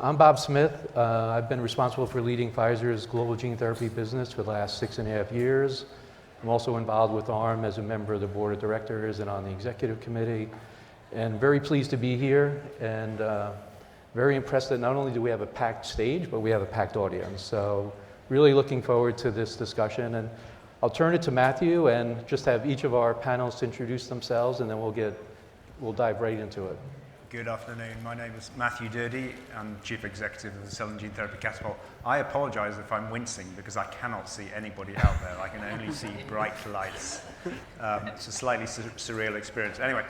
I'm Bob Smith. I've been responsible for leading Pfizer's global gene therapy business for the last 6.5 years. I'm also involved with ARM as a member of the board of directors and on the executive committee. And very pleased to be here and very impressed that not only do we have a packed stage, but we have a packed audience. So really looking forward to this discussion. And I'll turn it to Matthew and just have each of our panelists introduce themselves, and then we'll dive right into it. Good afternoon. My name is Matthew Durdy. I'm Chief Executive of the Cell and Gene Therapy Catapult. I apologize if I'm wincing because I cannot see anybody out there. I can only see bright lights. It's a slightly surreal experience. Anyway,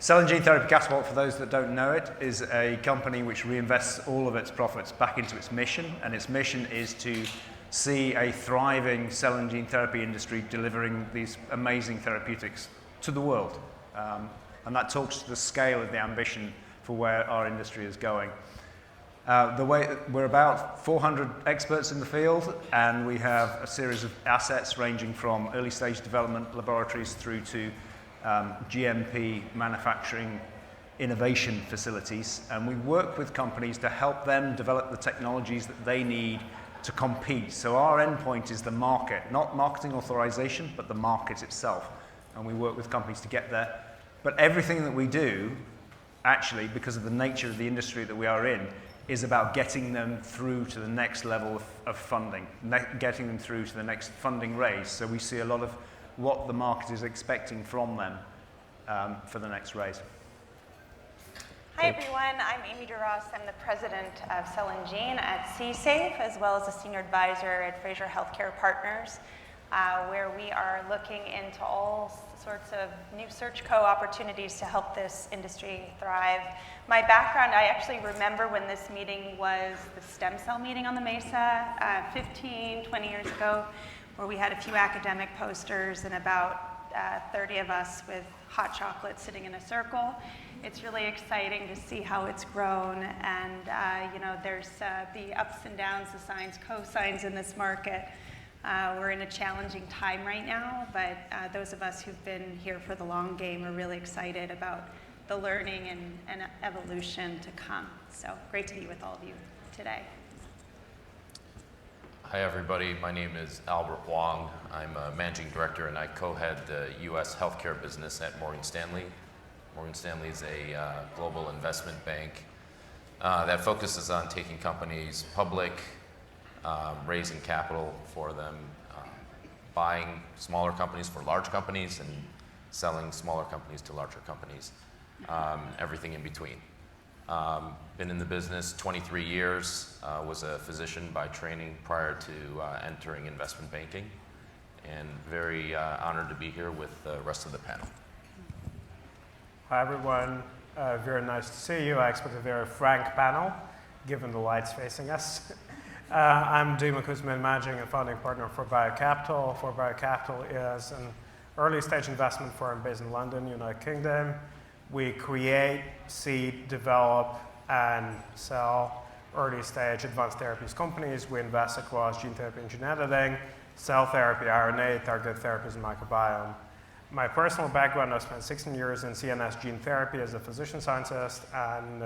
Cell and Gene Therapy Catapult, for those that don't know it, is a company which reinvests all of its profits back into its mission, and its mission is to see a thriving cell and gene therapy industry delivering these amazing therapeutics to the world. And that talks to the scale of the ambition for where our industry is going. We're about 400 experts in the field, and we have a series of assets ranging from early stage development laboratories through to GMP manufacturing innovation facilities. And we work with companies to help them develop the technologies that they need to compete. So our endpoint is the market, not marketing authorization, but the market itself. And we work with companies to get there. But everything that we do, actually, because of the nature of the industry that we are in, is about getting them through to the next level of funding, getting them through to the next funding raise. So we see a lot of what the market is expecting from them for the next raise. Hi everyone, I'm Amy DeRoss. I'm the president of Cell and Gene at CSafe, as well as a senior advisor at Frazier Healthcare Partners, where we are looking into all sorts of new search co-opportunities to help this industry thrive. My background, I actually remember when this meeting was the stem cell meeting on the Mesa 15, 20 years ago, where we had a few academic posters and about 30 of us with hot chocolate sitting in a circle. It's really exciting to see how it's grown, and there's the ups and downs, the sines, cosines in this market. We're in a challenging time right now, but those of us who've been here for the long game are really excited about the learning and evolution to come. So great to be with all of you today. Hi everybody, my name is Albert Wong. I'm a managing director and I co-head the US healthcare business at Morgan Stanley. Morgan Stanley is a global investment bank that focuses on taking companies public, raising capital for them, buying smaller companies for large companies, and selling smaller companies to larger companies, everything in between. Been in the business 23 years, was a physician by training prior to entering investment banking, and very honored to be here with the rest of the panel. Hi everyone, very nice to see you. I expect a very frank panel, given the lights facing us. I'm Kuzmin, managing and founding partner for Capital. Capital is an early stage investment firm based in London, United Kingdom. We create, seed, develop, and sell early stage advanced therapies companies. We invest across gene therapy and gene editing, cell therapy, RNA, targeted therapies, and microbiome. My personal background, I've spent 16 years in CNS gene therapy as a physician scientist, and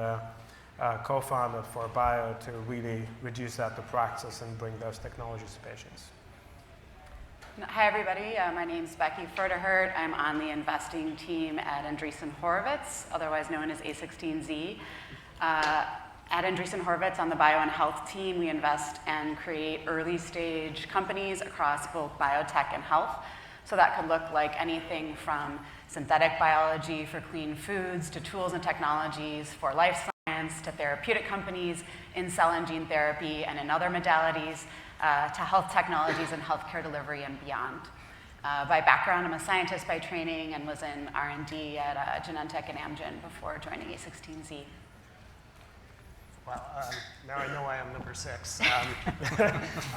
co-founded Bio to really reduce that to practice and bring those technologies to patients. Hi everybody, my name's Becky Pferdehirt. I'm on the investing team at Andreessen Horowitz, otherwise known as A16Z. At Andreessen Horowitz on the bio and health team, we invest and create early stage companies across both biotech and health. So that could look like anything from synthetic biology for clean foods to tools and technologies for life science to therapeutic companies in cell and gene therapy and in other modalities to health technologies and healthcare delivery and beyond. By background, I'm a scientist by training and was in R&D at Genentech and Amgen before joining A16Z. Well, now I know why I'm number 6.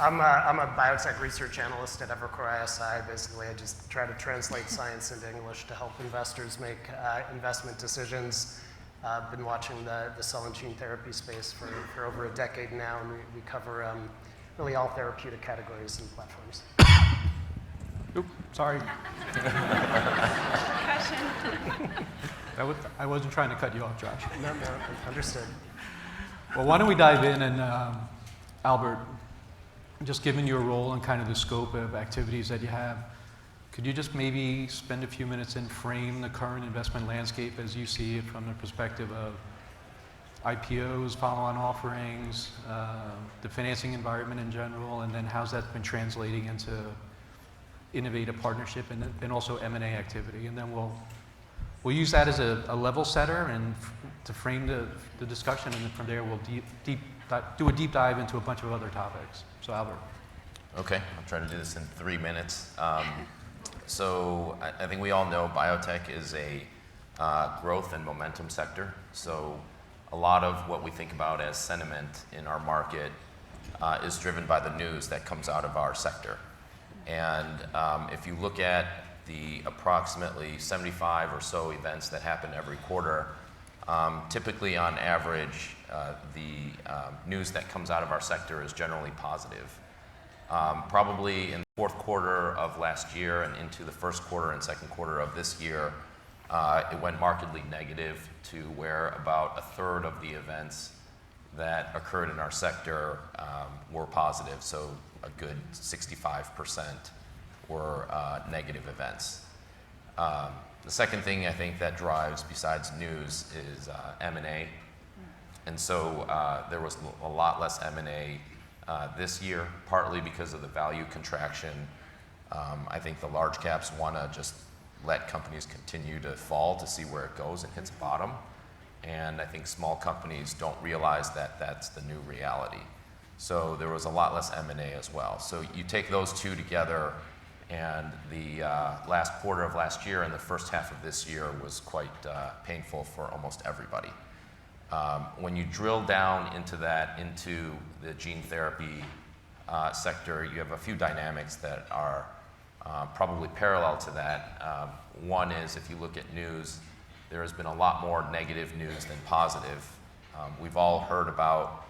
I'm a biotech research analyst at Evercore ISI. Basically, I just try to translate science into English to help investors make investment decisions. I've been watching the cell and gene therapy space for over a decade now, and we cover really all therapeutic categories and platforms. Oop, sorry. I wasn't trying to cut you off, Josh. No, understood. Well, why don't we dive in and Albert, just given your role and kind of the scope of activities that you have, could you just maybe spend a few minutes and frame the current investment landscape as you see it from the perspective of IPOs, follow-on offerings, the financing environment in general, and then how's that been translating into innovative partnership and also M&A activity? And then we'll use that as a level setter and to frame the discussion, and then from there we'll do a deep dive into a bunch of other topics. So Albert. Okay, I'll try to do this in 3 minutes. So I think we all know biotech is a growth and momentum sector. So a lot of what we think about as sentiment in our market is driven by the news that comes out of our sector. And if you look at the approximately 75 or so events that happen every quarter, typically on average, the news that comes out of our sector is generally positive. Probably in the fourth quarter of last year and into the first quarter and second quarter of this year, it went markedly negative to where about a third of the events that occurred in our sector were positive. So a good 65% were negative events. The second thing I think that drives, besides news, is M&A. And so there was a lot less M&A this year, partly because of the value contraction. I think the large caps want to just let companies continue to fall to see where it goes and hits bottom. And I think small companies don't realize that that's the new reality. So there was a lot less M&A as well. So you take those two together, and the last quarter of last year and the first half of this year was quite painful for almost everybody. When you drill down into the gene therapy sector, you have a few dynamics that are probably parallel to that. One is, if you look at news, there has been a lot more negative news than positive. We've all heard about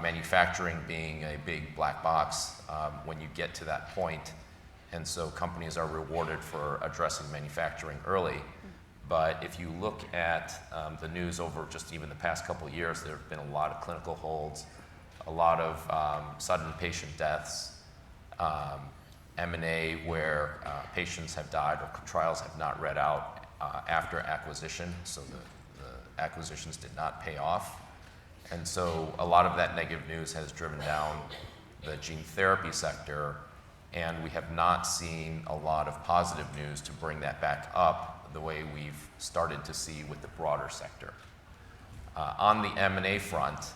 manufacturing being a big black box when you get to that point, and so companies are rewarded for addressing manufacturing early. But if you look at the news over just even the past couple of years, there have been a lot of clinical holds, a lot of sudden patient deaths, M&A where patients have died or trials have not read out after acquisition, so the acquisitions did not pay off. And so a lot of that negative news has driven down the gene therapy sector, and we have not seen a lot of positive news to bring that back up the way we've started to see with the broader sector. On the M&A front,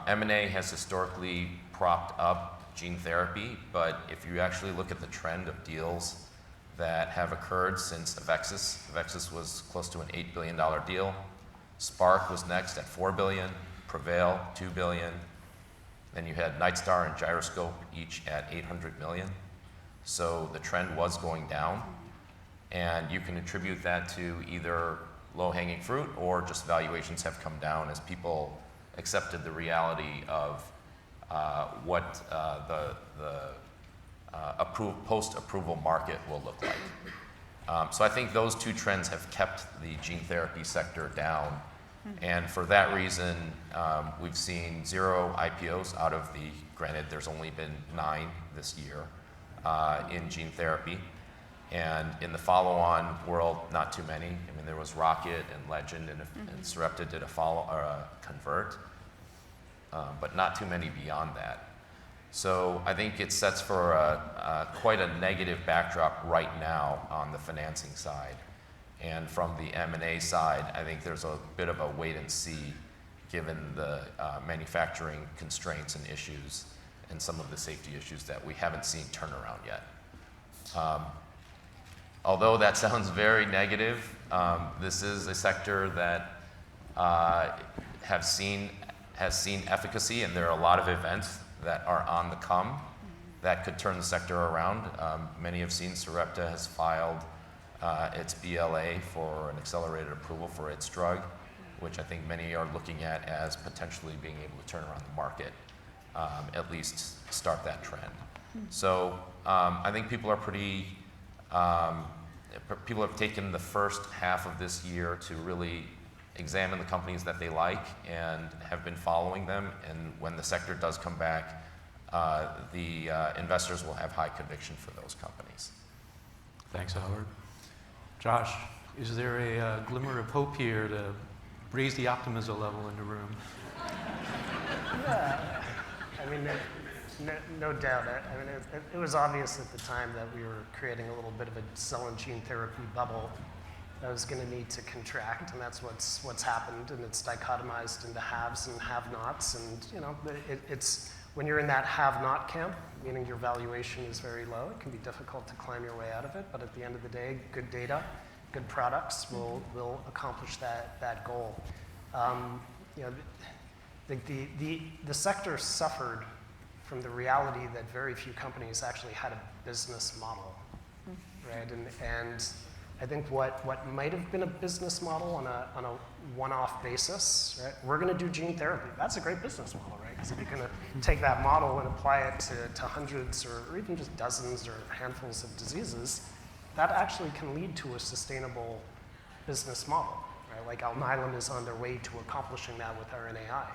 M&A has historically propped up gene therapy, but if you actually look at the trend of deals that have occurred since Avexis was close to an $8 billion deal. Spark was next at $4 billion, Prevail $2 billion. Then you had Nightstar and Gyroscope each at $800 million. So the trend was going down, and you can attribute that to either low-hanging fruit or just valuations have come down as people accepted the reality of what the post-approval market will look like. So I think those two trends have kept the gene therapy sector down. And for that reason, we've seen 0 IPOs out of granted, there's only been 9 this year in gene therapy. And in the follow-on world, not too many. I mean, there was Rocket and Legend, and Sarepta did a convert, but not too many beyond that. So I think it sets for quite a negative backdrop right now on the financing side. And from the M&A side, I think there's a bit of a wait and see given the manufacturing constraints and issues and some of the safety issues that we haven't seen turn around yet. Although that sounds very negative, this is a sector that has seen efficacy, and there are a lot of events that are on the come that could turn the sector around. Many have seen Sarepta has filed its BLA for an accelerated approval for its drug, which I think many are looking at as potentially being able to turn around the market, at least start that trend. So I think people have taken the first half of this year to really examine the companies that they like and have been following them. And when the sector does come back, the investors will have high conviction for those companies. Thanks, Howard. Josh, is there a glimmer of hope here to raise the optimism level in the room? Yeah, I mean, no doubt. I mean, it was obvious at the time that we were creating a little bit of a cell and gene therapy bubble that was going to need to contract, and that's what's happened. And it's dichotomized into haves and have-nots. And you know, it's when you're in that have-not camp, meaning your valuation is very low, it can be difficult to climb your way out of it. But at the end of the day, good data, good products will accomplish that goal. You know, the sector suffered from the reality that very few companies actually had a business model, right? And I think what might have been a business model on a one-off basis, right? We're going to do gene therapy. That's a great business model, right? Because if you're going to take that model and apply it to hundreds or even just dozens or handfuls of diseases, that actually can lead to a sustainable business model, right? Like Alnylam is on their way to accomplishing that with RNAi.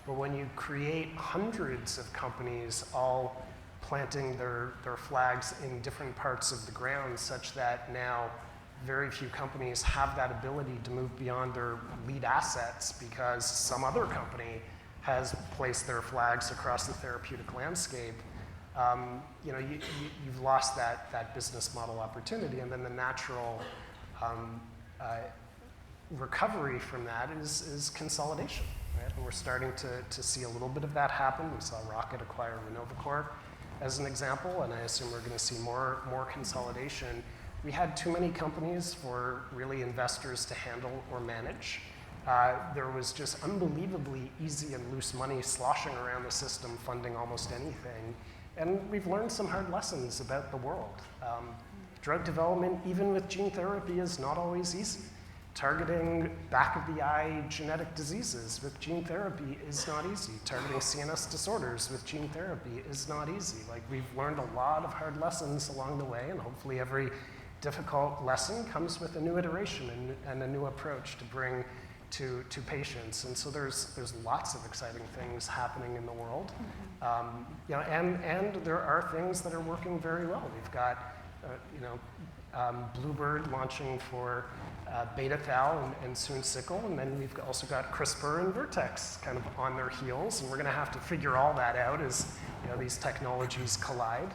But when you create hundreds of companies all planting their flags in different parts of the ground such that now very few companies have that ability to move beyond their lead assets because some other company has placed their flags across the therapeutic landscape, you know, you've lost that business model opportunity, and then the natural recovery from that is consolidation. Right? And we're starting to see a little bit of that happen. We saw Rocket acquire Renovacor as an example, and I assume we're going to see more consolidation. We had too many companies for really investors to handle or manage. There was just unbelievably easy and loose money sloshing around the system, funding almost anything. And we've learned some hard lessons about the world. Drug development, even with gene therapy, is not always easy. Targeting back-of-the-eye genetic diseases with gene therapy is not easy. Targeting CNS disorders with gene therapy is not easy. Like, we've learned a lot of hard lessons along the way, and hopefully every difficult lesson comes with a new iteration and a new approach to bring to patients. And so there's lots of exciting things happening in the world. You know, and there are things that are working very well. We've got, you know, Bluebird launching for beta thal and soon sickle, and then we've also got CRISPR and Vertex kind of on their heels, and we're going to have to figure all that out as, you know, these technologies collide.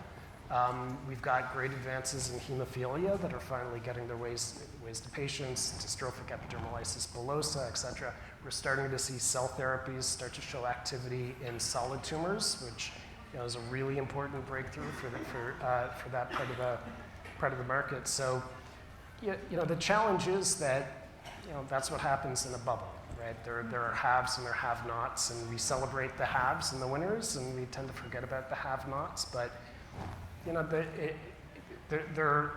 We've got great advances in hemophilia that are finally getting their ways to patients, dystrophic epidermolysis bullosa, et cetera. We're starting to see cell therapies start to show activity in solid tumors, which, you know, is a really important breakthrough for that part of the market. So, you know, the challenge is that, you know, that's what happens in a bubble, right? There are haves and there are have-nots, and we celebrate the haves and the winners, and we tend to forget about the have-nots. But, you know, there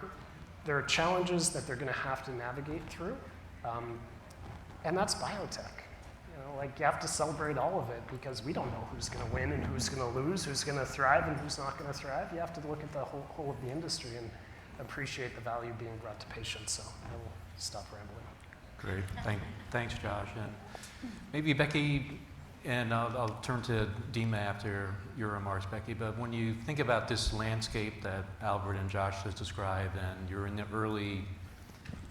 are challenges that they're going to have to navigate through, and that's biotech. You know, like, you have to celebrate all of it because we don't know who's going to win and who's going to lose, who's going to thrive and who's not going to thrive. You have to look at the whole of the industry and appreciate the value being brought to patients. So I will stop rambling. Great. Thanks, Josh. And maybe Becky, and I'll turn to Dima after your remarks, Becky, but when you think about this landscape that Albert and Josh has described, and you're in the early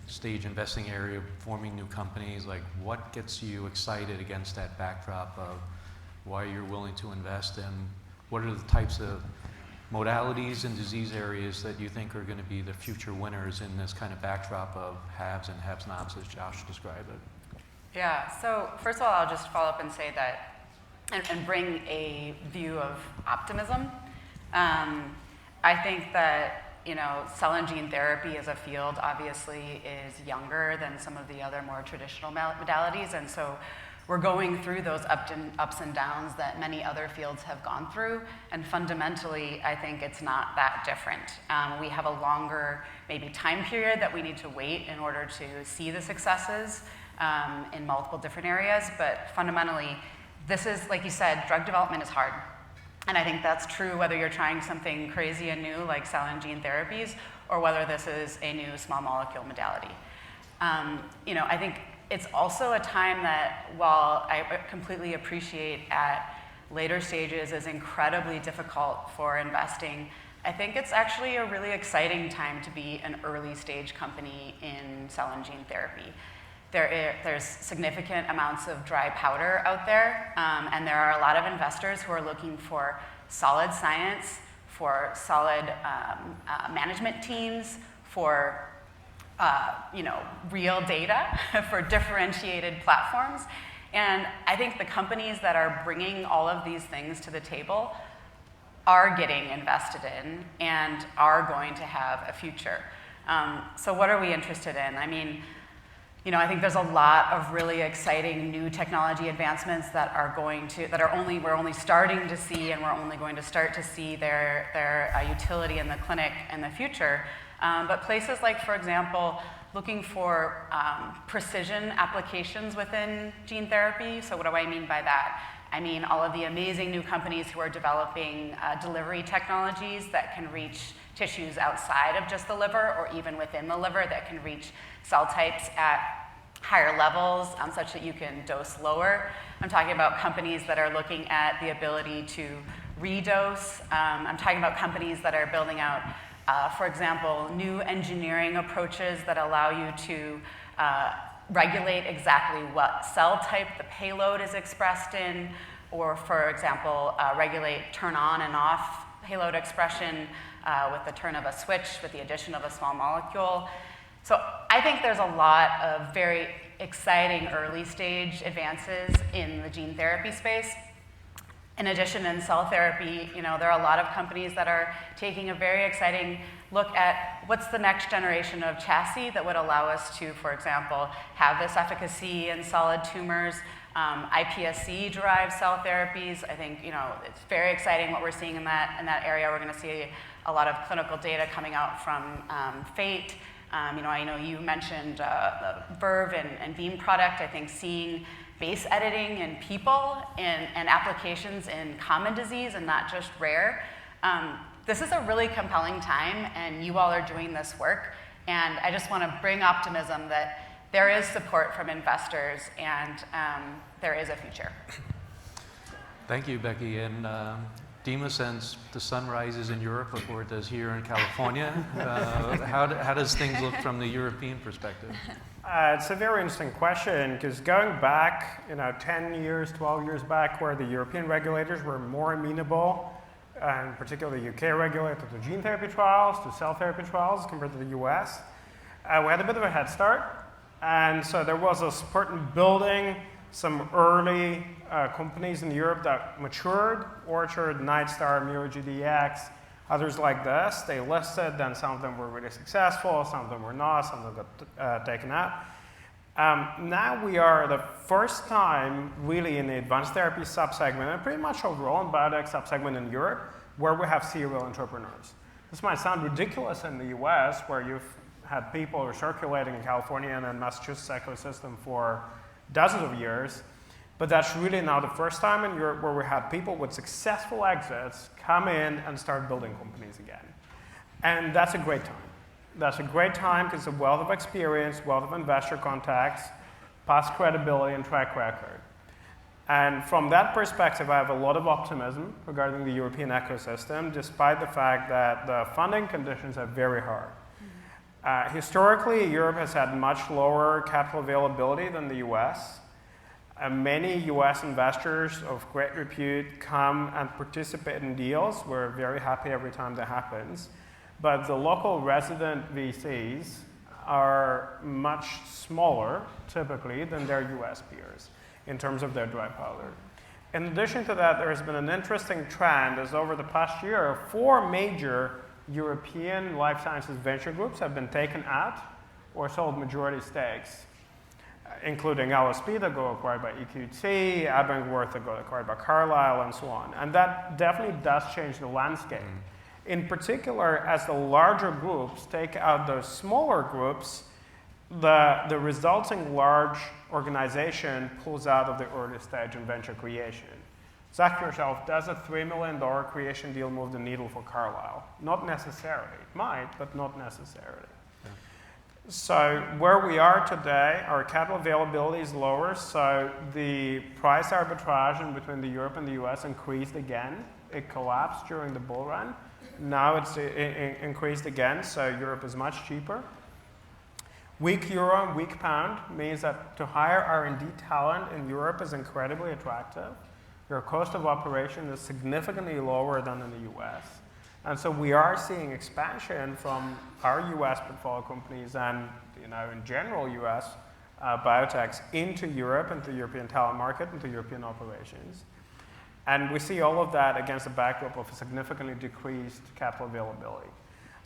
stage investing area, forming new companies, like, what gets you excited against that backdrop of why you're willing to invest, and what are the types of modalities and disease areas that you think are going to be the future winners in this kind of backdrop of haves and have-nots, as Josh described it? Yeah, so first of all, I'll just follow up and say that, and bring a view of optimism. I think that, you know, cell and gene therapy as a field obviously is younger than some of the other more traditional modalities, and so we're going through those ups and downs that many other fields have gone through, and fundamentally, I think it's not that different. We have a longer, maybe, time period that we need to wait in order to see the successes in multiple different areas, but fundamentally, this is, like you said, drug development is hard. And I think that's true whether you're trying something crazy and new like cell and gene therapies, or whether this is a new small molecule modality. You know, I think it's also a time that, while I completely appreciate at later stages is incredibly difficult for investing, I think it's actually a really exciting time to be an early stage company in cell and gene therapy. There's significant amounts of dry powder out there, and there are a lot of investors who are looking for solid science, for solid management teams, for real data, for differentiated platforms. And I think the companies that are bringing all of these things to the table are getting invested in and are going to have a future. So what are we interested in? I mean, I think there's a lot of really exciting new technology advancements that we're only starting to see, and we're only going to start to see their utility in the clinic in the future. But places like, for example, looking for precision applications within gene therapy. So what do I mean by that? I mean all of the amazing new companies who are developing delivery technologies that can reach tissues outside of just the liver, or even within the liver, that can reach cell types at higher levels, such that you can dose lower. I'm talking about companies that are looking at the ability to redose. I'm talking about companies that are building out, for example, new engineering approaches that allow you to regulate exactly what cell type the payload is expressed in, or, for example, regulate turn on and off payload expression with the turn of a switch, with the addition of a small molecule. So I think there's a lot of very exciting early stage advances in the gene therapy space. In addition, in cell therapy, there are a lot of companies that are taking a very exciting look at what's the next generation of chassis that would allow us to, for example, have this efficacy in solid tumors. iPSC-derived cell therapies, I think, it's very exciting what we're seeing in that area. We're going to see a lot of clinical data coming out from Fate. I know you mentioned the Verve and Beam product. I think seeing base editing in people and applications in common disease and not just rare. This is a really compelling time, and you all are doing this work. And I just want to bring optimism that there is support from investors, and there is a future. Thank you, Becky. And Dima, since the sun rises in Europe before it does here in California, how does things look from the European perspective? It's a very interesting question, because going back 10 years, 12 years back, where the European regulators were more amenable, and particularly the UK regulator, to gene therapy trials, to cell therapy trials compared to the US, we had a bit of a head start. And so there was a support in building some early companies in Europe that matured: Orchard, Nightstar, MuroGDX, others like this. They listed, then some of them were really successful, some of them were not, some of them got taken out. Now we are the first time really in the advanced therapy subsegment, and pretty much overall in biotech subsegment in Europe, where we have serial entrepreneurs. This might sound ridiculous in the US, where you've had people circulating in California and in Massachusetts ecosystem for dozens of years, but that's really now the first time in Europe where we had people with successful exits come in and start building companies again. And that's a great time. That's a great time because a wealth of experience, wealth of investor contacts, past credibility and track record. And from that perspective, I have a lot of optimism regarding the European ecosystem, despite the fact that the funding conditions are very hard. Historically, Europe has had much lower capital availability than the US. Many US investors of great repute come and participate in deals. We're very happy every time that happens. But the local resident VCs are much smaller, typically, than their US peers in terms of their dry powder. In addition to that, there has been an interesting trend as over the past year, 4 major European life sciences venture groups have been taken out or sold majority stakes, including LSP that got acquired by EQT, Abingworth that got acquired by Carlyle, and so on. And that definitely does change the landscape. In particular, as the larger groups take out those smaller groups, the resulting large organization pulls out of the early stage in venture creation. Ask yourself, does a $3 million creation deal move the needle for Carlyle? Not necessarily. It might, but not necessarily. So where we are today, our capital availability is lower, so the price arbitrage in between the Europe and the US increased again. It collapsed during the bull run. Now it's increased again, so Europe is much cheaper. Weak euro and weak pound means that to hire R&D talent in Europe is incredibly attractive. Your cost of operation is significantly lower than in the US. And so we are seeing expansion from our US portfolio companies and, in general, US biotechs into Europe, into the European talent market, into European operations. And we see all of that against the backdrop of a significantly decreased capital availability.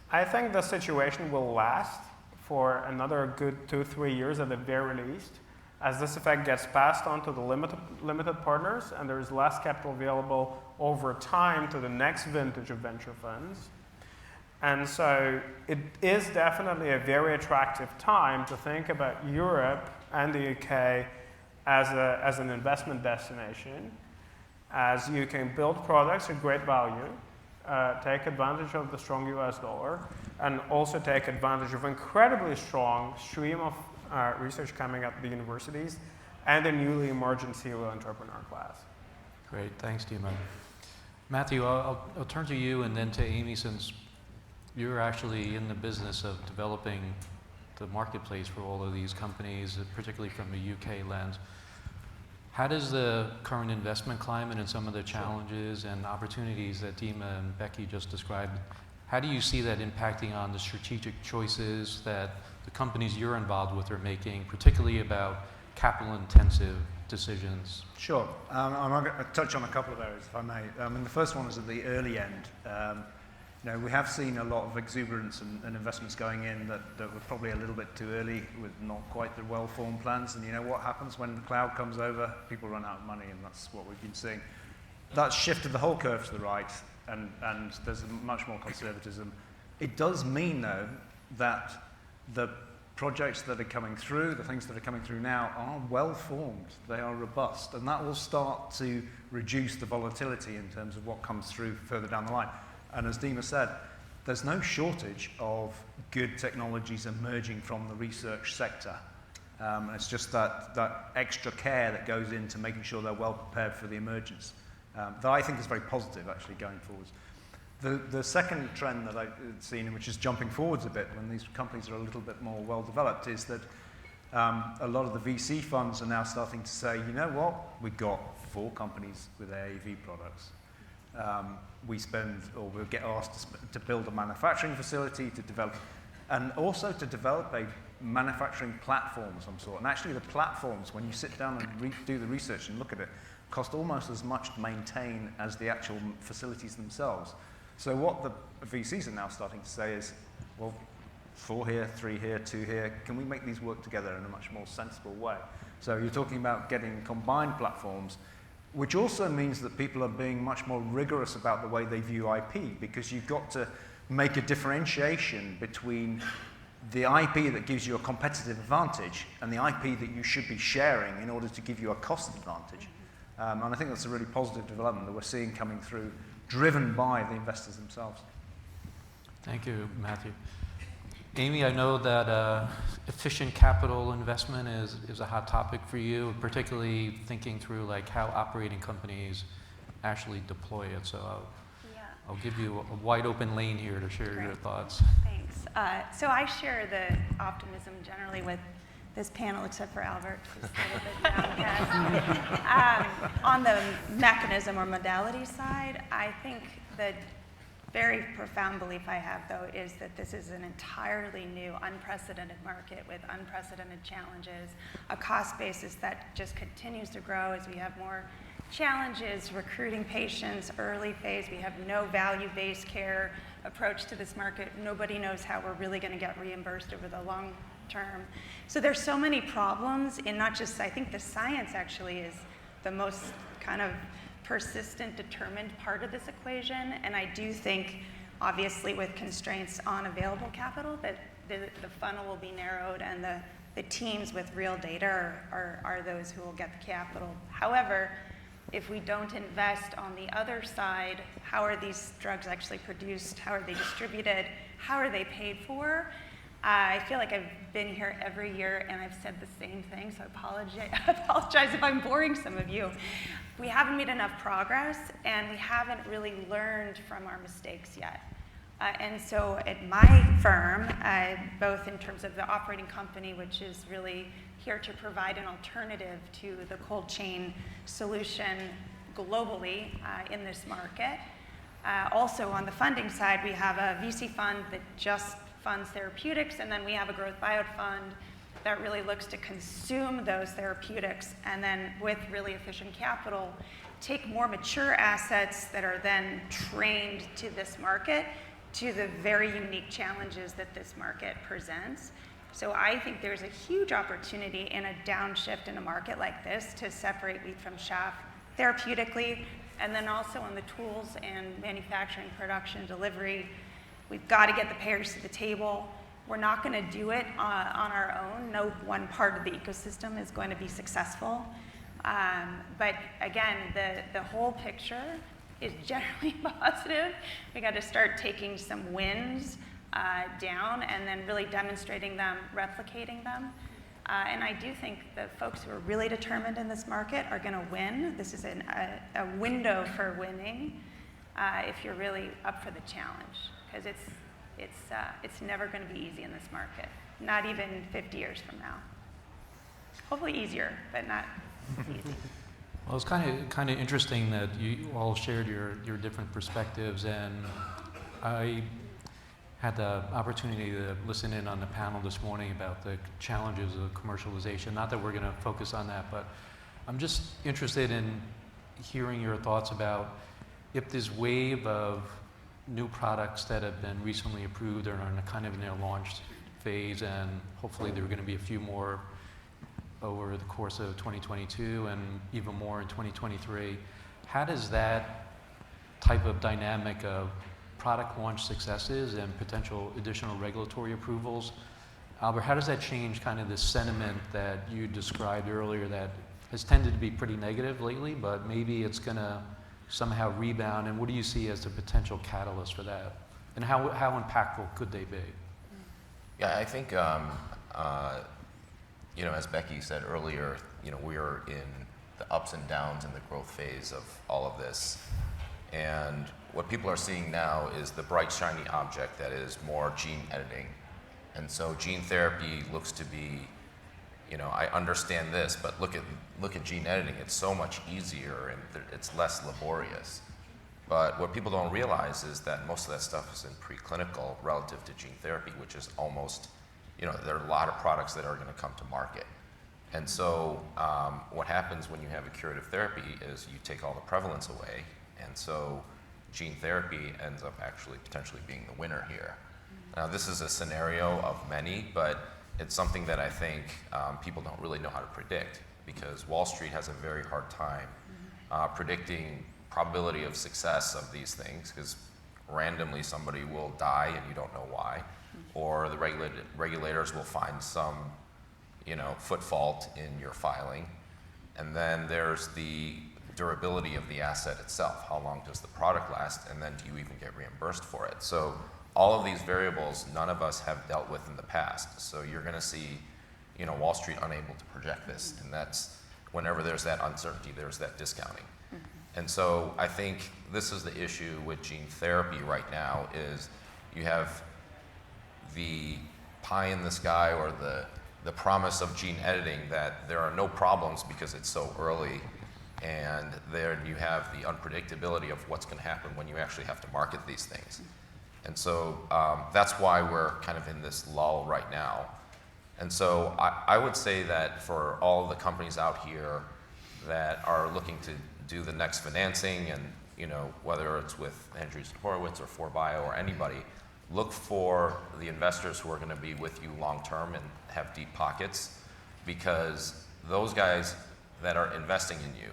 I think the situation will last for another good 2-3 years at the very least, as this effect gets passed on to the limited partners and there is less capital available over time to the next vintage of venture funds. And so it is definitely a very attractive time to think about Europe and the UK as an investment destination, as you can build products at great value, take advantage of the strong US dollar, and also take advantage of incredibly strong stream of research coming out of the universities and the newly emerging serial entrepreneur class. Great, thanks, Dima. Matthew, I'll turn to you and then to Amy, since you're actually in the business of developing the marketplace for all of these companies, particularly from the UK lens. How does the current investment climate and some of the challenges and opportunities that Dima and Becky just described, how do you see that impacting on the strategic choices that the companies you're involved with are making, particularly about capital-intensive decisions? Sure. I'm going to touch on a couple of areas, if I may. The first one is at the early end. We have seen a lot of exuberance and investments going in that were probably a little bit too early with not quite the well-formed plans. And what happens when the cloud comes over? People run out of money, and that's what we've been seeing. That's shifted the whole curve to the right, and there's much more conservatism. It does mean, though, that the projects that are coming through, the things that are coming through now, are well-formed. They are robust, and that will start to reduce the volatility in terms of what comes through further down the line. And as Dima said, there's no shortage of good technologies emerging from the research sector. It's just that extra care that goes into making sure they're well prepared for the emergence, that I think is very positive, actually, going forwards. The second trend that I've seen, which is jumping forwards a bit when these companies are a little bit more well developed, is that a lot of the VC funds are now starting to say, you know what, we've got 4 companies with AAV products. We'll get asked to build a manufacturing facility, to develop, and also to develop a manufacturing platform of some sort. And actually the platforms, when you sit down and do the research and look at it, cost almost as much to maintain as the actual facilities themselves. So what the VCs are now starting to say is, well, 4 here, 3 here, 2 here, can we make these work together in a much more sensible way? So you're talking about getting combined platforms, which also means that people are being much more rigorous about the way they view IP, because you've got to make a differentiation between the IP that gives you a competitive advantage and the IP that you should be sharing in order to give you a cost advantage. And I think that's a really positive development that we're seeing coming through, driven by the investors themselves. Thank you, Matthew. Amy, I know that efficient capital investment is a hot topic for you, particularly thinking through like how operating companies actually deploy it. So I'll give you a wide open lane here to share your thoughts. Thanks. So I share the optimism generally with this panel, except for Albert, who's a little bit downcast. On the mechanism or modality side, I think the very profound belief I have, though, is that this is an entirely new, unprecedented market with unprecedented challenges, a cost basis that just continues to grow as we have more challenges recruiting patients early phase. We have no value-based care approach to this market. Nobody knows how we're really going to get reimbursed over the long term. So there's so many problems in not just, I think the science actually is the most kind of persistent, determined part of this equation. And I do think, obviously, with constraints on available capital, that the funnel will be narrowed and the teams with real data are those who will get the capital. However, if we don't invest on the other side, how are these drugs actually produced? How are they distributed? How are they paid for? I feel like I've been here every year and I've said the same thing, so I apologize if I'm boring some of you. We haven't made enough progress and we haven't really learned from our mistakes yet. And so at my firm, both in terms of the operating company, which is really here to provide an alternative to the cold chain solution globally in this market. Also on the funding side, we have a VC fund that just funds therapeutics, and then we have a growth buyout fund that really looks to consume those therapeutics and then with really efficient capital, take more mature assets that are then trained to this market, to the very unique challenges that this market presents. So I think there's a huge opportunity in a downshift in a market like this to separate wheat from chaff therapeutically, and then also on the tools and manufacturing, production, delivery. We've got to get the payers to the table. We're not going to do it on our own. No one part of the ecosystem is going to be successful. But again, the whole picture is generally positive. We got to start taking some wins down and then really demonstrating them, replicating them. And I do think the folks who are really determined in this market are going to win. This is a window for winning if you're really up for the challenge, because it's never going to be easy in this market, not even 50 years from now. Hopefully easier, but not easy. Well, it's kind of interesting that you all shared your different perspectives, and I had the opportunity to listen in on the panel this morning about the challenges of commercialization. Not that we're going to focus on that, but I'm just interested in hearing your thoughts about if this wave of new products that have been recently approved or are kind of in their launch phase, and hopefully there are going to be a few more over the course of 2022 and even more in 2023. How does that type of dynamic of product launch successes and potential additional regulatory approvals, Albert, how does that change kind of the sentiment that you described earlier that has tended to be pretty negative lately, but maybe it's going to somehow rebound, and what do you see as the potential catalyst for that? And how impactful could they be? Yeah, I think, as Becky said earlier, we are in the ups and downs in the growth phase of all of this. And what people are seeing now is the bright, shiny object that is more gene editing. And so gene therapy looks to be, I understand this, but look at gene editing. It's so much easier and it's less laborious. But what people don't realize is that most of that stuff is in preclinical relative to gene therapy, which is almost, there are a lot of products that are going to come to market. And so what happens when you have a curative therapy is you take all the prevalence away, and so gene therapy ends up actually potentially being the winner here. Now, this is a scenario of many, but it's something that I think people don't really know how to predict, because Wall Street has a very hard time predicting probability of success of these things, because randomly somebody will die and you don't know why, or the regulators will find some foot fault in your filing. And then there's the durability of the asset itself. How long does the product last, and then do you even get reimbursed for it? So all of these variables none of us have dealt with in the past. So you're going to see Wall Street unable to project this, and that's whenever there's that uncertainty, there's that discounting. And so I think this is the issue with gene therapy right now, is you have the pie in the sky, or the promise of gene editing that there are no problems because it's so early, and there you have the unpredictability of what's going to happen when you actually have to market these things. And so that's why we're kind of in this lull right now. And so I would say that for all the companies out here that are looking to do the next financing, and whether it's with Andreessen Horowitz or 4Bio or anybody, look for the investors who are going to be with you long term and have deep pockets, because those guys that are investing in you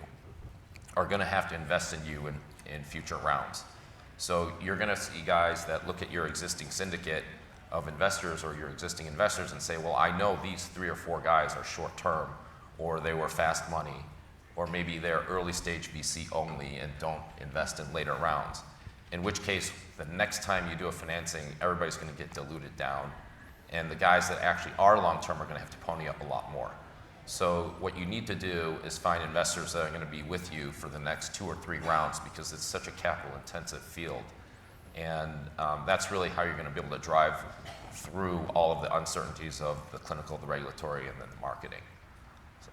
are going to have to invest in you in future rounds. So you're going to see guys that look at your existing syndicate of investors or your existing investors and say, well, I know these 3 or 4 guys are short term, or they were fast money, or maybe they're early stage VC only and don't invest in later rounds. In which case, the next time you do a financing, everybody's going to get diluted down, And the guys that actually are long-term are going to have to pony up a lot more. So what you need to do is find investors that are going to be with you for the next 2 or 3 rounds, because it's such a capital-intensive field. And that's really how you're going to be able to drive through all of the uncertainties of the clinical, the regulatory, and then the marketing. So.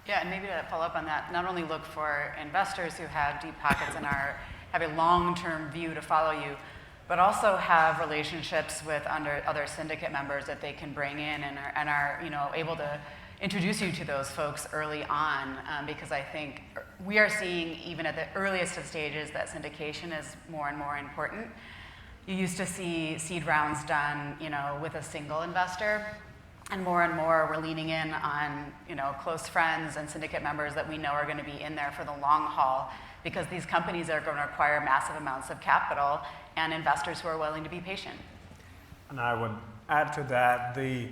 Yeah, and maybe to follow up on that, not only look for investors who have deep pockets and have a long-term view to follow you, but also have relationships with other syndicate members that they can bring in and are able to introduce you to those folks early on, because I think we are seeing, even at the earliest of stages, that syndication is more and more important. You used to see seed rounds done, with a single investor, and more we're leaning in on, close friends and syndicate members that we know are going to be in there for the long haul, because these companies are going to require massive amounts of capital and investors who are willing to be patient. And I would add to that, the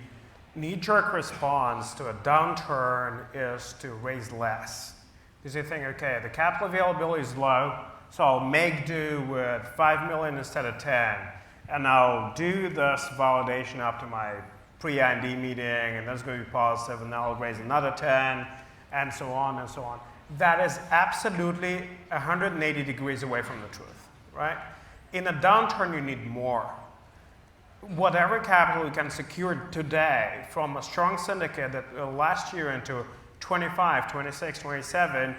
knee-jerk response to a downturn is to raise less. Because you think, okay, the capital availability is low, so I'll make do with 5 million instead of 10, and I'll do this validation up to my pre-IND meeting, and that's going to be positive, and then I'll raise another 10, and so on and so on. That is absolutely 180 degrees away from the truth, right? In a downturn, you need more. Whatever capital you can secure today from a strong syndicate that will last you into 25, 26, 27,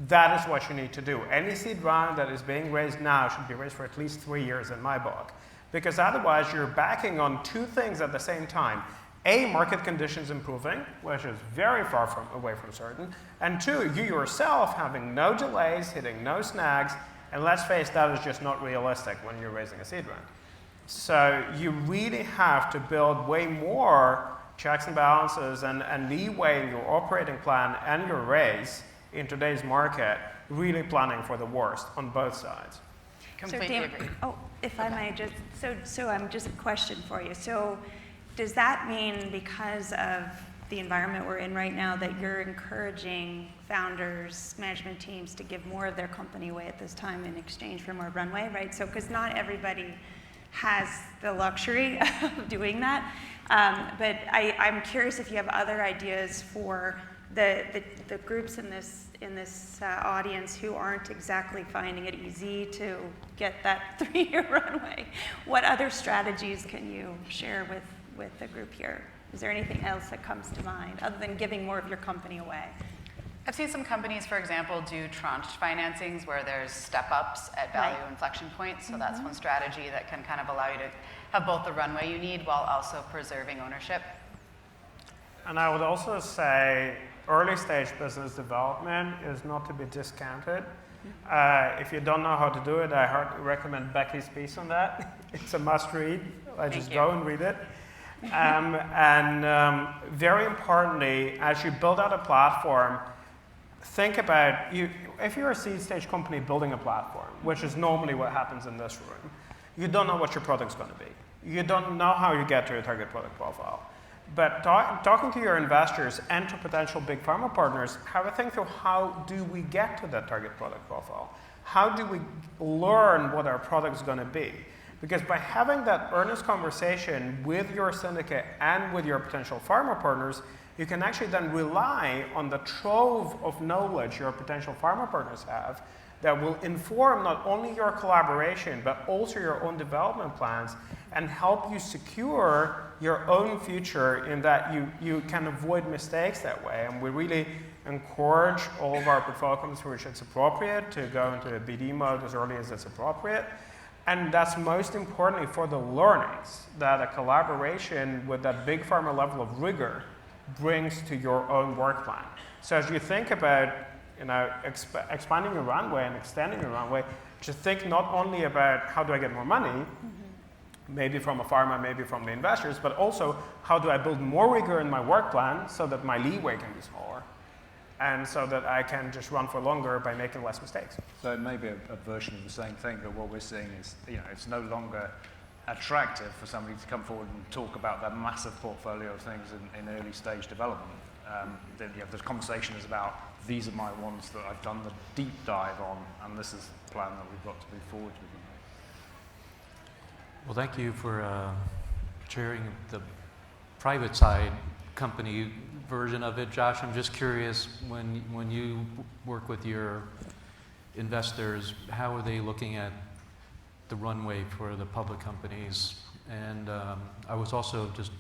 that is what you need to do. Any seed round that is being raised now should be raised for at least 3 years in my book. Because otherwise you're backing on 2 things at the same time. A, market conditions improving, which is very far away from certain. And 2, you yourself having no delays, hitting no snags, and let's face that is just not realistic when you're raising a seed round. So you really have to build way more checks and balances and leeway in your operating plan and your raise in today's market, really planning for the worst on both sides. Completely agree. Oh, if I may just, so I'm just a question for you. So does that mean, because of the environment we're in right now, that you're encouraging founders, management teams to give more of their company away at this time in exchange for more runway, right? So, because not everybody has the luxury of doing that. But I'm curious if you have other ideas for the groups in this audience who aren't exactly finding it easy to get that 3-year runway. What other strategies can you share with the group here? Is there anything else that comes to mind other than giving more of your company away? I've seen some companies, for example, do tranched financings where there's step-ups at value inflection points. So that's one strategy that can kind of allow you to have both the runway you need while also preserving ownership. And I would also say early stage business development is not to be discounted. If you don't know how to do it, I recommend Becky's piece on that. It's a must read. Go and read it. Very importantly, as you build out a platform, think about, if you're a seed stage company building a platform, which is normally what happens in this room, you don't know what your product's going to be. You don't know how you get to your target product profile. But talking to your investors and to potential big pharma partners, have a think through how do we get to that target product profile? How do we learn what our product is going to be? Because by having that earnest conversation with your syndicate and with your potential pharma partners, you can actually then rely on the trove of knowledge your potential pharma partners have that will inform not only your collaboration, but also your own development plans and help you secure your own future in that you can avoid mistakes that way. And we really encourage all of our portfolio companies for which it's appropriate to go into a BD mode as early as it's appropriate. And that's most importantly for the learnings that a collaboration with that big pharma level of rigor brings to your own work plan. So as you think about expanding your runway and extending your runway, just think not only about how do I get more money, maybe from a pharma, maybe from the investors, but also how do I build more rigor in my work plan so that my leeway can be smaller and so that I can just run for longer by making less mistakes. So it may be a version of the same thing, but what we're seeing is, it's no longer attractive for somebody to come forward and talk about their massive portfolio of things in early stage development. The conversation is about, these are my ones that I've done the deep dive on, and this is the plan that we've got to move forward with them. Well, thank you for sharing the private side company version of it. Josh, I'm just curious, when you work with your investors, how are they looking at the runway for the public companies? And I was also just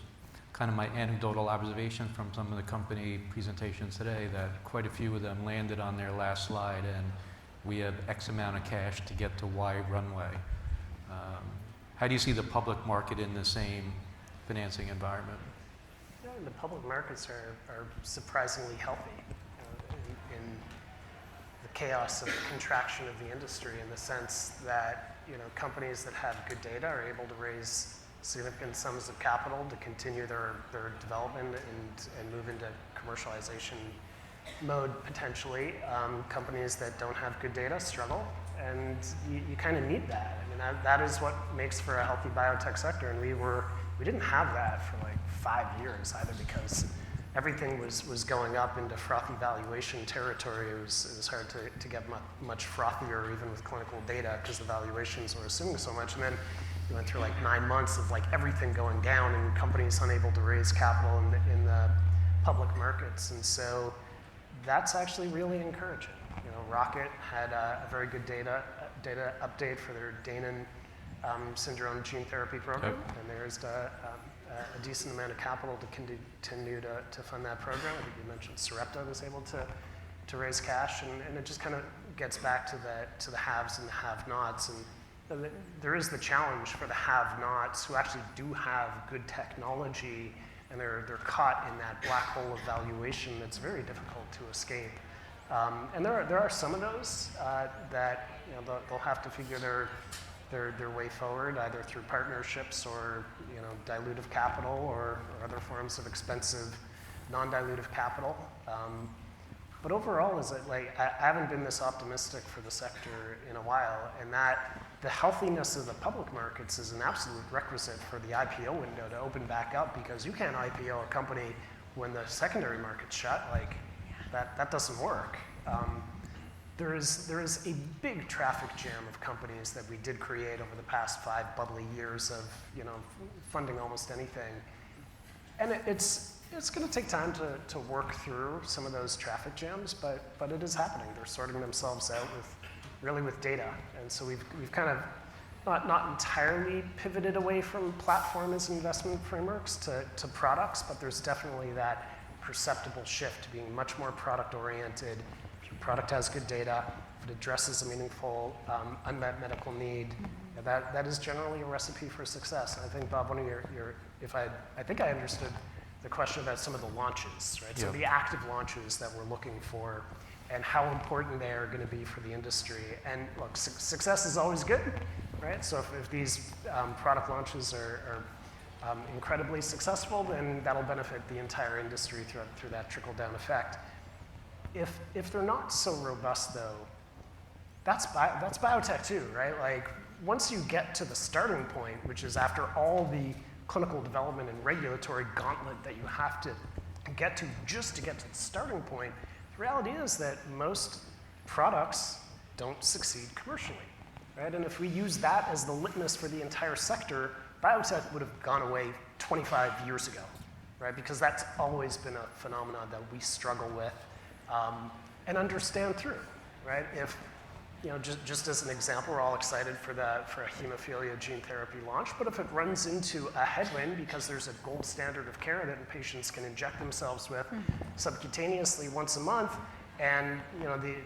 kind of my anecdotal observation from some of the company presentations today that quite a few of them landed on their last slide and we have X amount of cash to get to Y runway. How do you see the public market in the same financing environment? The public markets are surprisingly healthy in the chaos of the contraction of the industry, in the sense that companies that have good data are able to raise significant sums of capital to continue their development and move into commercialization mode potentially. Companies that don't have good data struggle, and you kind of need that. I mean, that is what makes for a healthy biotech sector, and we didn't have that for like 5 years, either because everything was going up into frothy valuation territory. It was hard to get much frothier even with clinical data because the valuations were assuming so much. And then you went through like 9 months of like everything going down and companies unable to raise capital in the public markets. And so that's actually really encouraging. Rocket had a very good data update for their Danon syndrome gene therapy program, and there's a decent amount of capital to continue to fund that program. I think you mentioned Sarepta was able to raise cash, and it just kind of gets back to the haves and the have-nots. And there is the challenge for the have-nots who actually do have good technology, and they're caught in that black hole of valuation that's very difficult to escape. And there are some of those that they'll have to figure their way forward, either through partnerships or dilutive capital or other forms of expensive non-dilutive capital. But overall, I haven't been this optimistic for the sector in a while, and that the healthiness of the public markets is an absolute requisite for the IPO window to open back up, because you can't IPO a company when the secondary market's shut. That doesn't work. There is a big traffic jam of companies that we did create over the past 5 bubbly years of funding almost anything, and it's going to take time to work through some of those traffic jams, but it is happening. They're sorting themselves out with data, and so we've kind of not entirely pivoted away from platform as investment frameworks to products, but there's definitely that perceptible shift to being much more product oriented. If your product has good data, if it addresses a meaningful unmet medical need, that is generally a recipe for success. And I think, Bob, one of I think I understood the question about some of the launches, right? Yeah. So the active launches that we're looking for and how important they are going to be for the industry. And look, success is always good, right? So if these product launches are incredibly successful, then that'll benefit the entire industry through that trickle-down effect. If they're not so robust, though, that's biotech too, right? Like, once you get to the starting point, which is after all the clinical development and regulatory gauntlet that you have to get to just to get to the starting point, the reality is that most products don't succeed commercially, right? And if we use that as the litmus for the entire sector, biotech would have gone away 25 years ago, right? Because that's always been a phenomenon that we struggle with and understand through, right? If, just as an example, we're all excited for a hemophilia gene therapy launch, but if it runs into a headwind because there's a gold standard of care that patients can inject themselves with subcutaneously once a month, and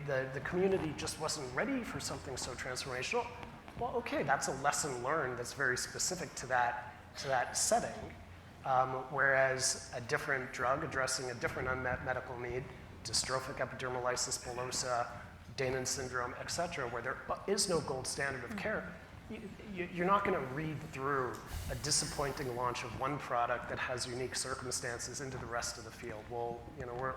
the community just wasn't ready for something so transformational, well, okay, that's a lesson learned that's very specific to that setting. Whereas a different drug addressing a different unmet medical need, dystrophic epidermolysis bullosa, Danon syndrome, et cetera, where there is no gold standard of care, you're not going to read through a disappointing launch of one product that has unique circumstances into the rest of the field. Well,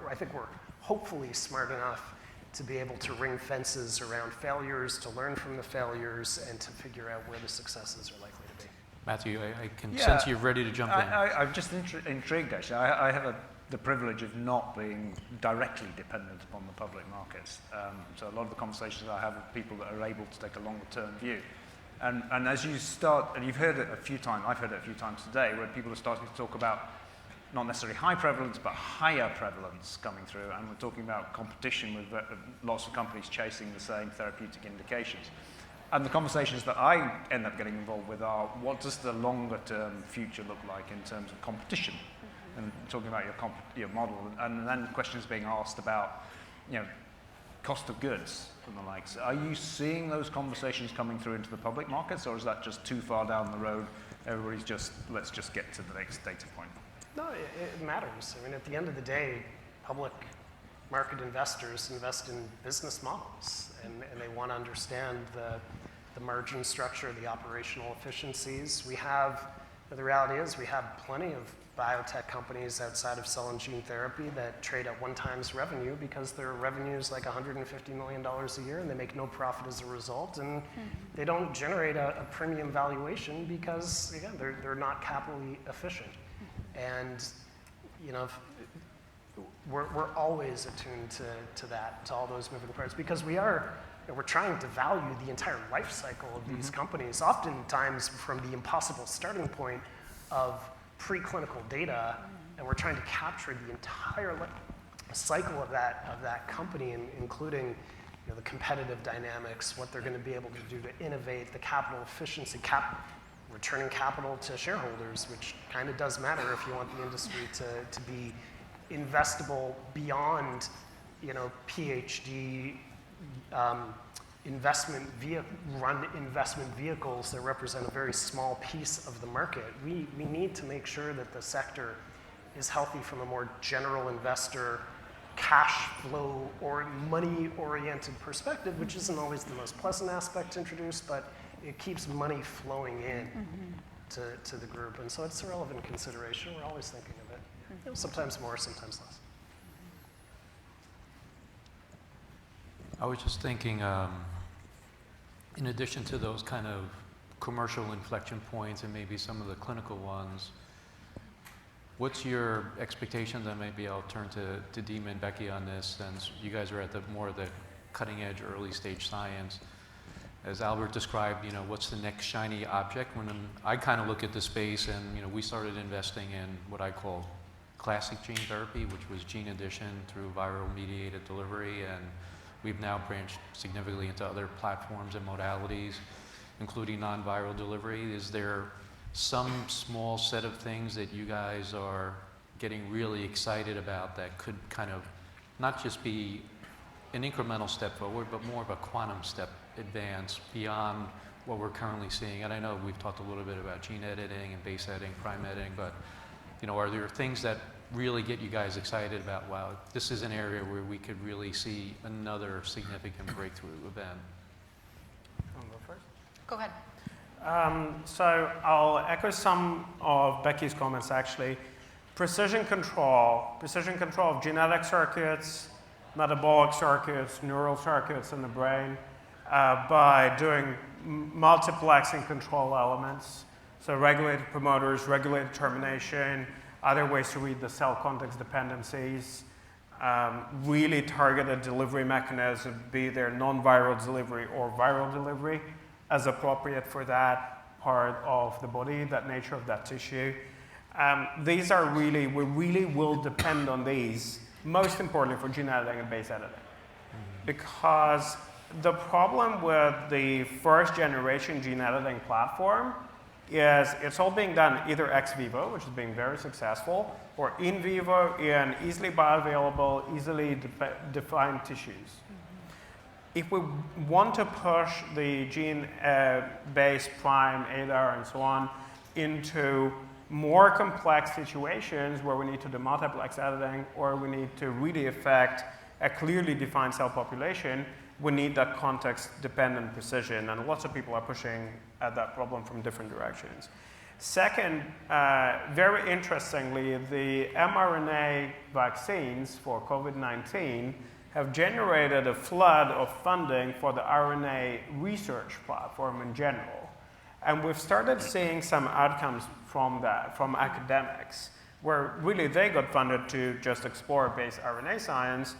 I think we're hopefully smart enough to be able to ring fences around failures, to learn from the failures, and to figure out where the successes are likely to be. Matthew, I can sense you're ready to jump in. I'm just intrigued, actually. I have the privilege of not being directly dependent upon the public markets. So a lot of the conversations I have with people that are able to take a longer-term view. And as you start, and you've heard it a few times, I've heard it a few times today, where people are starting to talk about not necessarily high prevalence, but higher prevalence coming through, and we're talking about competition with lots of companies chasing the same therapeutic indications. And the conversations that I end up getting involved with are, what does the longer term future look like in terms of competition? And talking about your model, and then questions being asked about, cost of goods and the likes. Are you seeing those conversations coming through into the public markets, or is that just too far down the road? Everybody's just, let's just get to the next data point. No, it matters. I mean, at the end of the day, public market investors invest in business models, and they want to understand the margin structure, the operational efficiencies. The reality is we have plenty of biotech companies outside of cell and gene therapy that trade at 1x revenue because their revenue is like $150 million a year and they make no profit as a result, and they don't generate a premium valuation because, again, they're not capitally efficient. And we're always attuned to that, to all those moving parts, because we're trying to value the entire life cycle of these companies, oftentimes from the impossible starting point of preclinical data, and we're trying to capture the entire cycle of that company, including the competitive dynamics, what they're going to be able to do to innovate, the capital efficiency, returning capital to shareholders, which kind of does matter if you want the industry to be investable beyond Ph.D. investment vehicles that represent a very small piece of the market. We need to make sure that the sector is healthy from a more general investor, cash flow or money-oriented perspective, which isn't always the most pleasant aspect to introduce, but it keeps money flowing in to the group. And so it's a relevant consideration. We're always thinking of it. Sometimes more, sometimes less. I was just thinking, in addition to those kind of commercial inflection points and maybe some of the clinical ones, what's your expectations? And maybe I'll turn to Dima and Becky on this, since you guys are at more of the cutting edge, early stage science. As Albert described, what's the next shiny object? When I kind of look at the space, and we started investing in what I call classic gene therapy, which was gene addition through viral mediated delivery, and we've now branched significantly into other platforms and modalities, including non-viral delivery. Is there some small set of things that you guys are getting really excited about that could kind of not just be an incremental step forward, but more of a quantum step advance beyond what we're currently seeing? And I know we've talked a little bit about gene editing and base editing, prime editing, but are there things that really get you guys excited about, wow, this is an area where we could really see another significant breakthrough event? I'll go first. Go ahead. So I'll echo some of Becky's comments, actually. Precision control of genetic circuits, metabolic circuits, neural circuits in the brain, by doing multiplexing control elements. So regulated promoters, regulated termination, other ways to read the cell context dependencies, really targeted delivery mechanism, be there non-viral delivery or viral delivery, as appropriate for that part of the body, that nature of that tissue. These are we really will depend on these, most importantly for gene editing and base editing. Because the problem with the first generation gene editing platform is it's all being done either ex vivo, which is being very successful, or in vivo in easily bioavailable, easily defined tissues. If we want to push the gene base, prime, ADAR, and so on into more complex situations where we need to do multiplex editing or we need to really affect a clearly defined cell population, we need that context-dependent precision, and lots of people are pushing at that problem from different directions. Second, very interestingly, the mRNA vaccines for COVID-19 have generated a flood of funding for the RNA research platform in general. And we've started seeing some outcomes from that, from academics, where really they got funded to just explore base RNA science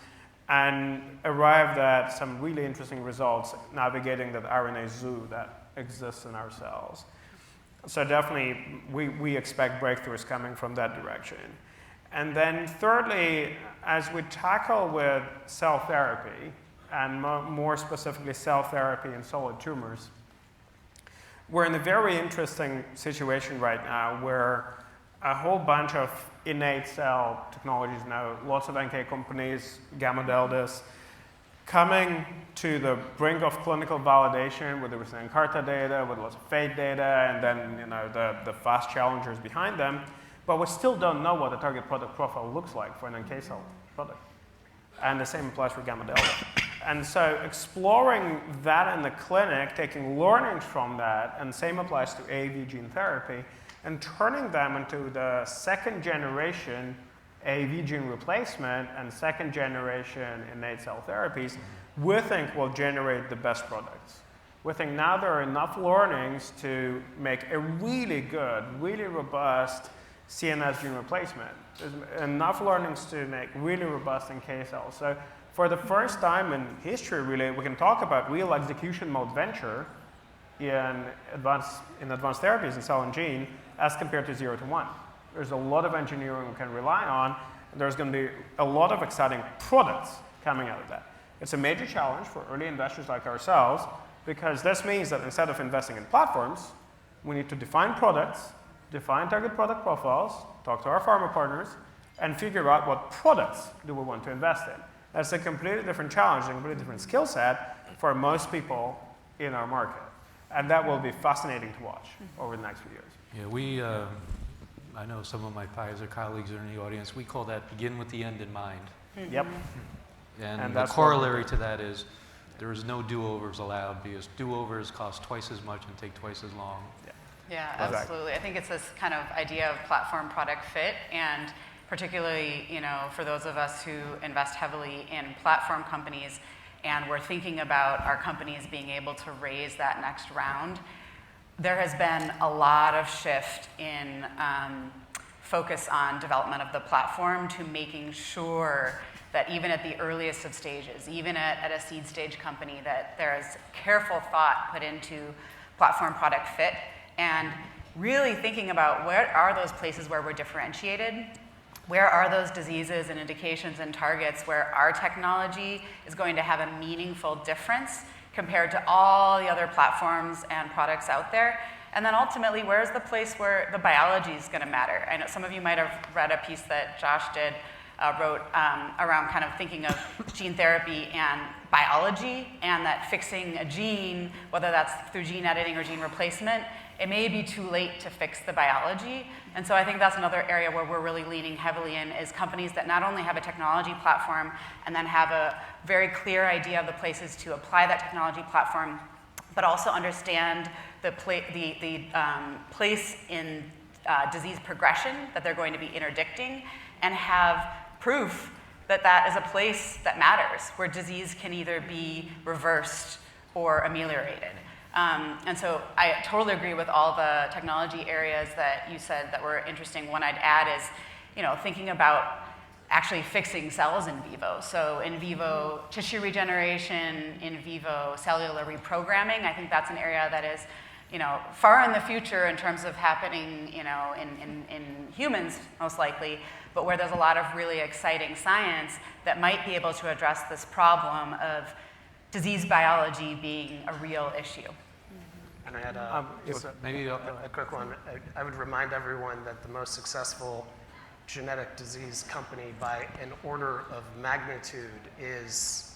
and arrived at some really interesting results navigating that RNA zoo that exists in our cells. So definitely we expect breakthroughs coming from that direction. And then thirdly, as we tackle with cell therapy, and more specifically cell therapy in solid tumors, we're in a very interesting situation right now where a whole bunch of innate cell technologies now, lots of NK companies, gamma deltas, coming to the brink of clinical validation with the recent Nkarta data, with lots of Fate data, and then the fast challengers behind them. But we still don't know what the target product profile looks like for an NK cell product. And the same applies for gamma delta. And so exploring that in the clinic, taking learnings from that, and same applies to AAV gene therapy, and turning them into the second generation AAV gene replacement and second generation innate cell therapies, we think will generate the best products. We think now there are enough learnings to make a really good, really robust CNS gene replacement. There's enough learnings to make really robust NK cells. So for the first time in history, really, we can talk about real execution mode venture in advanced therapies in cell and gene as compared to 0 to 1. There's a lot of engineering we can rely on, and there's going to be a lot of exciting products coming out of that. It's a major challenge for early investors like ourselves, because this means that instead of investing in platforms, we need to define products, define target product profiles, talk to our pharma partners, and figure out what products do we want to invest in. That's a completely different challenge and a completely different skill set for most people in our market. And that will be fascinating to watch over the next few years. Yeah, I know some of my Pfizer colleagues are in the audience. We call that begin with the end in mind. Yep. And the corollary to that is there is no do-overs allowed, because do-overs cost twice as much and take twice as long. Yeah, absolutely. I think it's this kind of idea of platform product fit, and particularly, for those of us who invest heavily in platform companies, and we're thinking about our companies being able to raise that next round, there has been a lot of shift in focus on development of the platform to making sure that even at the earliest of stages, even at a seed stage company, that there is careful thought put into platform product fit, and really thinking about where are those places where we're differentiated, where are those diseases and indications and targets where our technology is going to have a meaningful difference compared to all the other platforms and products out there. And then ultimately, where's the place where the biology is going to matter? I know some of you might have read a piece that Josh wrote around kind of thinking of gene therapy and biology, and that fixing a gene, whether that's through gene editing or gene replacement, it may be too late to fix the biology. And so I think that's another area where we're really leaning heavily in, is companies that not only have a technology platform and then have a very clear idea of the places to apply that technology platform, but also understand the place in disease progression that they're going to be interdicting, and have proof that that is a place that matters, where disease can either be reversed or ameliorated. And so I totally agree with all the technology areas that you said that were interesting. One I'd add is, thinking about actually fixing cells in vivo. So in vivo tissue regeneration, in vivo cellular reprogramming, I think that's an area that is, far in the future in terms of happening, in humans most likely, but where there's a lot of really exciting science that might be able to address this problem of disease biology being a real issue. And I had maybe a quick one. I would remind everyone that the most successful genetic disease company by an order of magnitude is,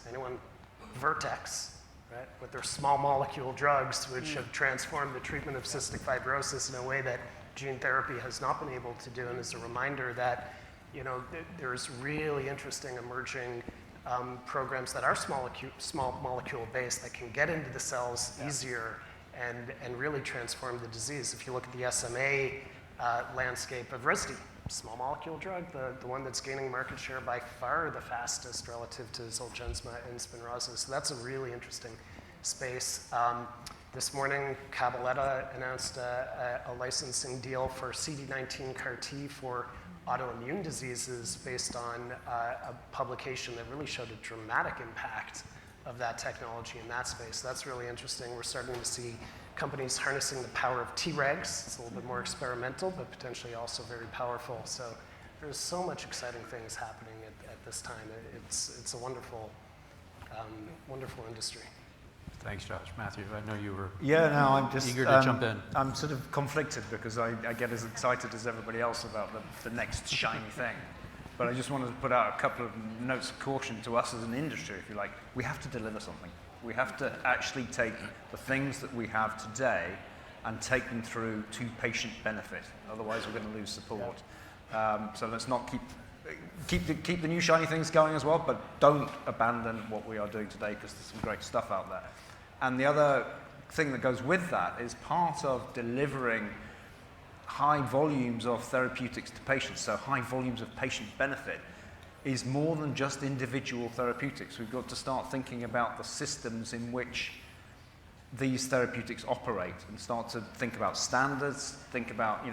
Vertex, right? With their small molecule drugs, which have transformed the treatment of cystic fibrosis in a way that gene therapy has not been able to do. And as a reminder that, there's really interesting emerging programs that are small molecule based that can get into the cells easier and really transform the disease. If you look at the SMA landscape of Risdi, small molecule drug, the one that's gaining market share by far the fastest relative to Zolgensma and Spinraza. So that's a really interesting space. This morning, Cabaletta announced a licensing deal for CD19 CAR T for autoimmune diseases based on a publication that really showed a dramatic impact of that technology in that space. So that's really interesting. We're starting to see companies harnessing the power of Tregs. It's a little bit more experimental, but potentially also very powerful. So There's so much exciting things happening at this time. It's a wonderful, wonderful industry. Thanks, Josh. Matthew, I know you were I'm just eager to jump in. I'm sort of conflicted because I get as excited as everybody else about the next shiny thing. But I just wanted to put out a couple of notes of caution to us as an industry, if you like. We have to deliver something. We have to actually take the things that we have today and take them through to patient benefit. Otherwise, we're going to lose support. So let's not keep the new shiny things going as well, but don't abandon what we are doing today because there's some great stuff out there. And the other thing that goes with that is part of delivering high volumes of therapeutics to patients, so high volumes of patient benefit, is more than just individual therapeutics. We've got to start thinking about the systems in which these therapeutics operate and start to think about standards, think about,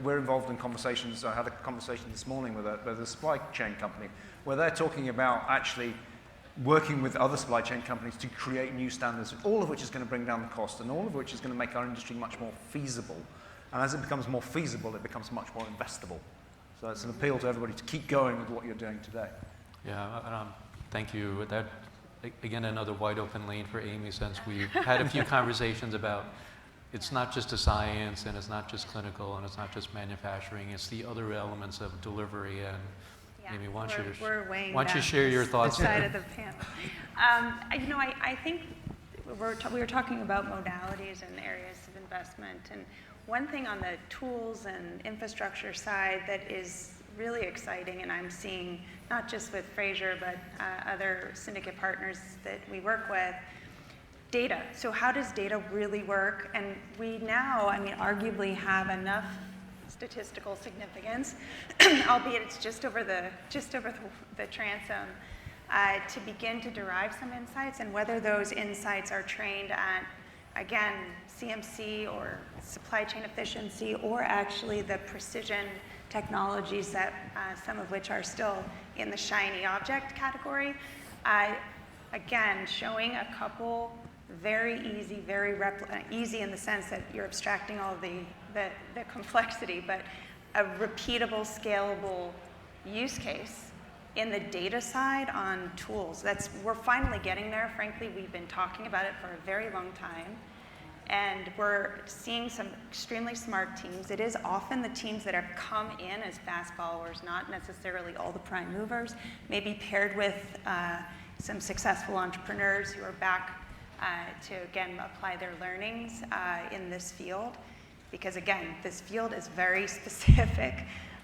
we're involved in conversations. I had a conversation this morning with a supply chain company where they're talking about actually working with other supply chain companies to create new standards, all of which is going to bring down the cost and all of which is going to make our industry much more feasible. And as it becomes more feasible, it becomes much more investable. So it's an appeal to everybody to keep going with what you're doing today. Yeah, thank you. That, again, another wide open lane for Amy, since we've had a few conversations about it's not just a science and it's not just clinical and it's not just manufacturing, it's the other elements of delivery. And Amy, why don't you share your thoughts? Side of the panel. I think we were talking about modalities and areas of investment, and one thing on the tools and infrastructure side that is really exciting, and I'm seeing not just with Frazier, but other syndicate partners that we work with, data. So how does data really work? And we now, arguably have enough statistical significance, albeit it's just over the transom, to begin to derive some insights, and whether those insights are trained at, again, CMC or supply chain efficiency, or actually the precision technologies that some of which are still in the shiny object category. Again, showing a couple very easy, easy in the sense that you're abstracting all of the complexity, but a repeatable, scalable use case in the data side on tools. We're finally getting there. Frankly, we've been talking about it for a very long time. And we're seeing some extremely smart teams. It is often the teams that have come in as fast followers, not necessarily all the prime movers, maybe paired with some successful entrepreneurs who are back to, again, apply their learnings in this field. Because, again, this field is very specific.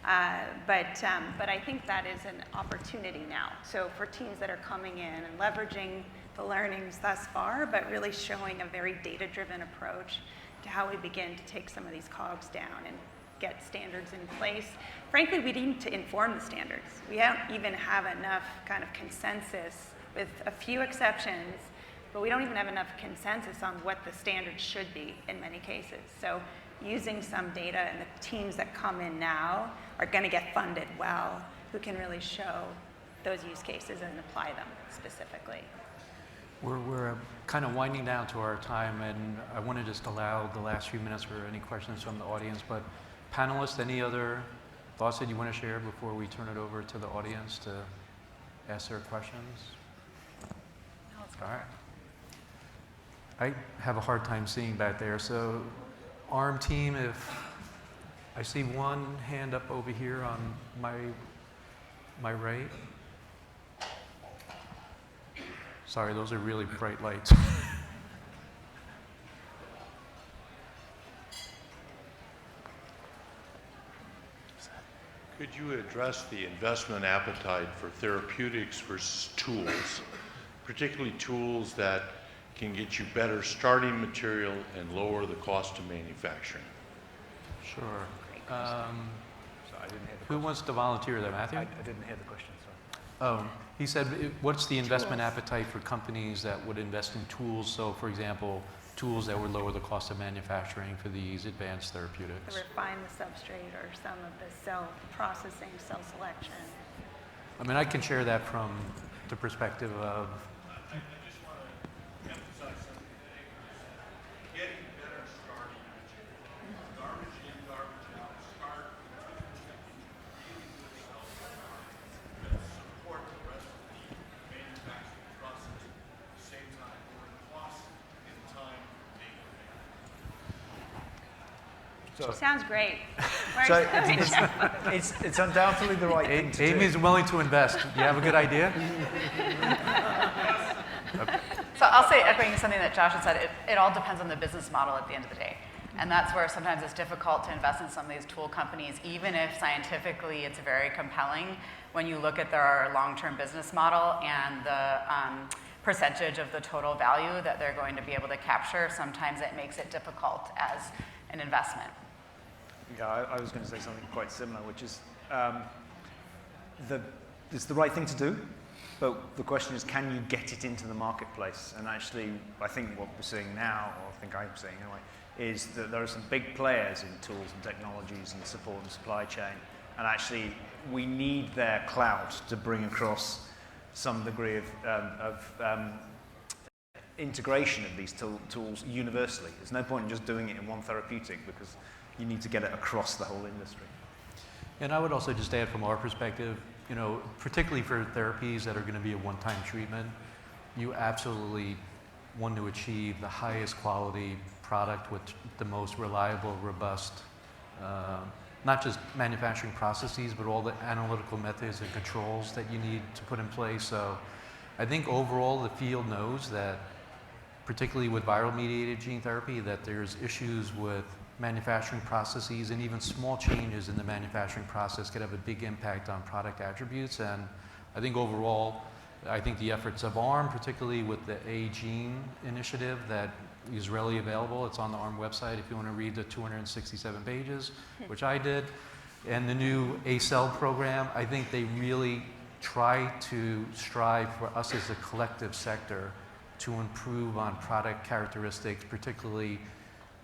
But I think that is an opportunity now. So for teams that are coming in and leveraging the learnings thus far, but really showing a very data-driven approach to how we begin to take some of these cogs down and get standards in place. Frankly, we need to inform the standards. We don't even have enough kind of consensus, with a few exceptions, but we don't even have enough consensus on what the standards should be in many cases. So using some data, and the teams that come in now are going to get funded well, who can really show those use cases and apply them specifically. We're kind of winding down to our time, and I want to just allow the last few minutes for any questions from the audience. But panelists, any other thoughts that you want to share before we turn it over to the audience to ask their questions? All right. I have a hard time seeing back there, so ARM team, if I see one hand up over here on my right. Sorry, those are really bright lights. Could you address the investment appetite for therapeutics versus tools, particularly tools that can get you better starting material and lower the cost of manufacturing? Sure. So I didn't hear the Who wants to volunteer there, Matthew? I didn't hear the question, sorry. Oh, he said, what's the investment appetite for companies that would invest in tools? So, for example, tools that would lower the cost of manufacturing for these advanced therapeutics. To refine the substrate or some of the cell processing, cell selection. I mean, I can share that from the perspective of I just want to emphasize something. Getting better starting material. Garbage in, garbage out. Start really with Sounds great. Where's So the it's undoubtedly the right thing to do. Amy's willing to invest. Do you have a good idea? So I'll say, echoing something that Josh had said, it all depends on the business model at the end of the day. And that's where sometimes it's difficult to invest in some of these tool companies, even if scientifically it's very compelling. When you look at their long-term business model and the percentage of the total value that they're going to be able to capture, sometimes it makes it difficult as an investment. Yeah, I was going to say something quite similar, which is it's the right thing to do, but the question is, can you get it into the marketplace? And actually, I think what we're seeing now, or I think I'm seeing anyway, is that there are some big players in tools and technologies and support and supply chain, and actually we need their clout to bring across some degree of integration of these tools universally. There's no point in just doing it in one therapeutic, because you need to get it across the whole industry. And I would also just add from our perspective, you know, particularly for therapies that are going to be a one-time treatment, you absolutely want to achieve the highest quality product with the most reliable, robust, not just manufacturing processes, but all the analytical methods and controls that you need to put in place. So I think overall the field knows that, particularly with viral-mediated gene therapy, that there's issues with manufacturing processes, and even small changes in the manufacturing process could have a big impact on product attributes. And I think overall, I think the efforts of ARM, particularly with the A-Gene initiative that is readily available, it's on the ARM website if you want to read the 267 pages, which I did, and the new A-Cell program, I think they really try to strive for us as a collective sector to improve on product characteristics, particularly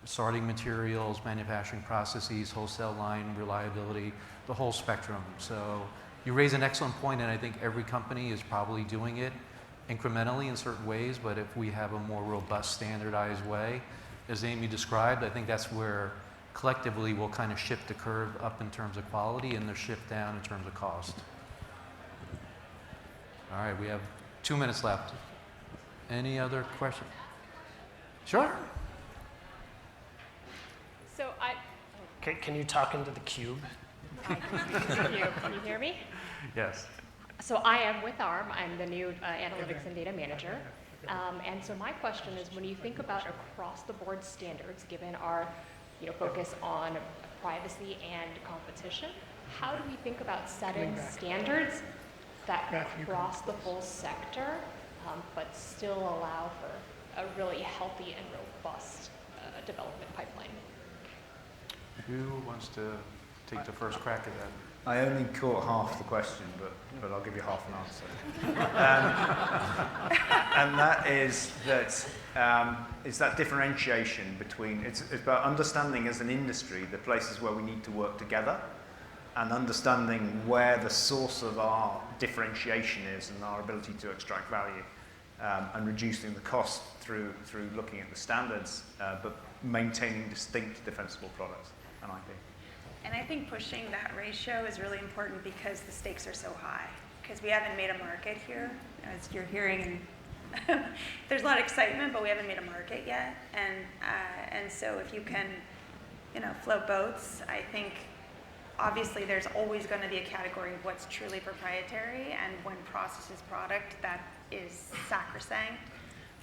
starting materials, manufacturing processes, wholesale line reliability, the whole spectrum. So you raise an excellent point, and I think every company is probably doing it incrementally in certain ways, but if we have a more robust, standardized way, as Amy described, I think that's where collectively we'll kind of shift the curve up in terms of quality and the shift down in terms of cost. All right, we have 2 minutes left. Any other questions? Sure. So Can you talk into the cube? Can you hear me? Yes. So I am with ARM. I'm the new analytics and data manager. And so my question is, when you think about across-the-board standards, given our focus on privacy and competition, how do we think about setting standards that cross the full sector, but still allow for a really healthy and robust development pipeline? Who wants to take the first crack at that? I only caught half the question, but I'll give you half an answer. And that is that differentiation between, it's about understanding as an industry the places where we need to work together, and understanding where the source of our differentiation is and our ability to extract value, and reducing the cost through looking at the standards, but maintaining distinct defensible products and IP. And I think pushing that ratio is really important because the stakes are so high. Because we haven't made a market here, as you're hearing. There's a lot of excitement, but we haven't made a market yet. And so if you can, float boats, I think obviously there's always going to be a category of what's truly proprietary, and when processes product, that is sacrosanct.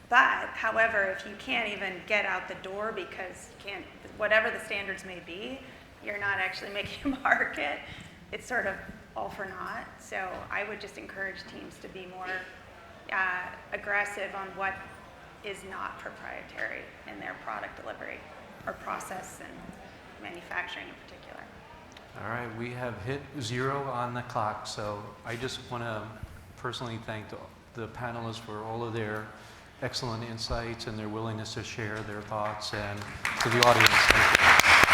But, however, if you can't even get out the door because whatever the standards may be, you're not actually making a market, it's sort of all for naught. So I would just encourage teams to be more aggressive on what is not proprietary in their product delivery or process and manufacturing in particular. All right, we have hit 0 on the clock, so I just want to personally thank the panelists for all of their excellent insights and their willingness to share their thoughts, and to the audience, thank you.